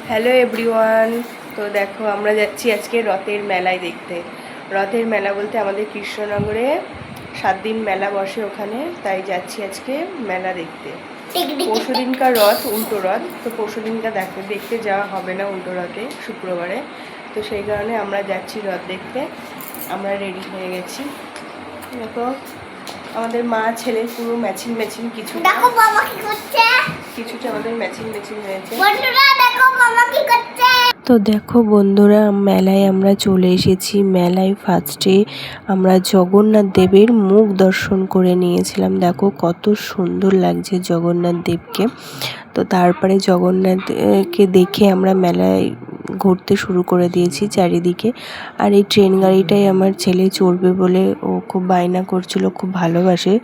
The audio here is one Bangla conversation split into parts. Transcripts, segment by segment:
Hello everyone. তো দেখো আমরা যাচ্ছি আজকে রথের মেলায় দেখতে। রথের মেলা বলতে আমাদের কৃষ্ণনগরে 7 দিন মেলা বসে ওখানে, তাই যাচ্ছি আজকে মেলা দেখতে। পরশু দিনকার রথ, উল্টো রথ, তো পরশু দিনকার দেখতে যাওয়া হবে না উল্টো রথে, শুক্রবারে। তো সেই কারণে আমরা যাচ্ছি রথ দেখতে। আমরা রেডি হয়ে গেছি। দেখো আমাদের মা ছেলে পুরো ম্যাচিং ম্যাচিং, কিছুটা আমাদের ম্যাচিং হয়েছে। তো দেখো বন্ধুরা, মেলায় আমরা চলে এসেছি। মেলায় ফার্স্টে আমরা জগন্নাথ দেবের মুখ দর্শন করে নিয়েছিলাম। দেখো কত সুন্দর লাগছে জগন্নাথ দেবকে। তো তারপরে জগন্নাথকে দেখে আমরা মেলায় ঘুরতে শুরু করে দিয়েছি চারিদিকে। আর এই ট্রেন গাড়িটাই আমার ছেলে চড়বে বলে ও খুব বায়না করছিল, খুব ভালোবাসে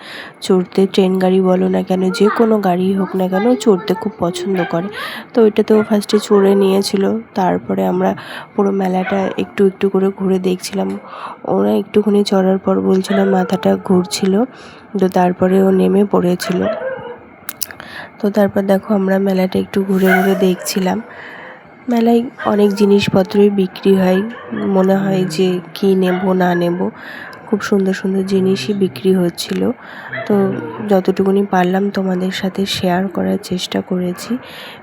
চড়তে। ট্রেন গাড়ি বলো না কেন, যে কোনো গাড়ি হোক না কেন চড়তে খুব পছন্দ করে। তো ওইটাতেও ফার্স্টে চড়ে নিয়েছিল। তারপরে আমরা পুরো মেলাটা একটু একটু করে ঘুরে দেখছিলাম। ওরা একটুখানি চড়ার পর বলছিল মাথাটা ঘুরছিল, তো তারপরে ও নেমে পড়েছিল। তো তারপর দেখো আমরা মেলাটা একটু ঘুরে ঘুরে দেখছিলাম। মেলায় অনেক জিনিসপত্রই বিক্রি হয়, মনে হয় যে কি নেব না নেব, খুব সুন্দর সুন্দর জিনিসই বিক্রি হচ্ছিল। তো যতটুকুনি পারলাম তোমাদের সাথে শেয়ার করার চেষ্টা করেছি।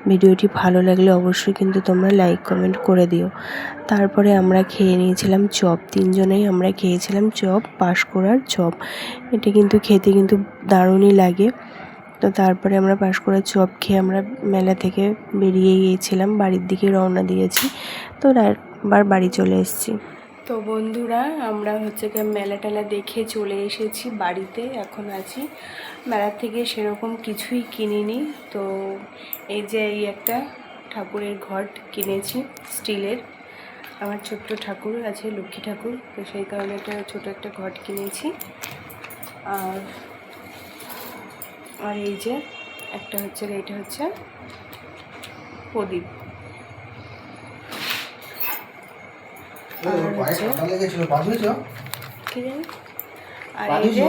ভিডিওটি ভালো লাগলে অবশ্যই কিন্তু তোমরা লাইক কমেন্ট করে দিও। তারপরে আমরা খেয়ে নিয়েছিলাম চপ, তিনজনেই আমরা খেয়েছিলাম চপ, পাঁশকুড়ার চপ। এটা কিন্তু খেতে কিন্তু দারুণই লাগে। তো তারপরে আমরা পাঁশকুড়ার চপ খেয়ে আমরা মেলা থেকে বেরিয়ে গিয়েছিলাম, বাড়ির দিকে রওনা দিয়েছি। তো একবার বাড়ি চলে এসেছি। তো বন্ধুরা, আমরা মেলা টেলা দেখে চলে এসেছি বাড়িতে, এখন আছি। মেলার থেকে সেরকম কিছুই কিনিনি। তো এই যে এই একটা ঠাকুরের ঘট কিনেছি স্টিলের। আমার ছোট্ট ঠাকুর আছে, লক্ষ্মী ঠাকুর, তো সেই কারণে একটা ছোটো একটা ঘট কিনেছি। আর এই যে একটা এটা হচ্ছে প্রদীপ। আর এই যে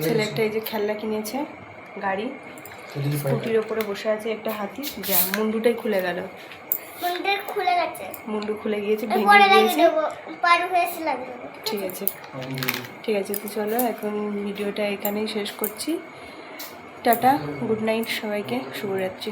ছেলেটা এই যে খেলনা কিনেছে, গাড়ি, স্কুটির ওপরে বসে আছে একটা হাতি। যা মুন্ডুটাই খুলে গেল, মুন্ডু খুলে গিয়েছে, ভেঙে গিয়েছে। ঠিক আছে, তো চলো এখন ভিডিওটা এখানেই শেষ করছি। টাটা, গুড নাইট সবাইকে, শুভরাত্রি।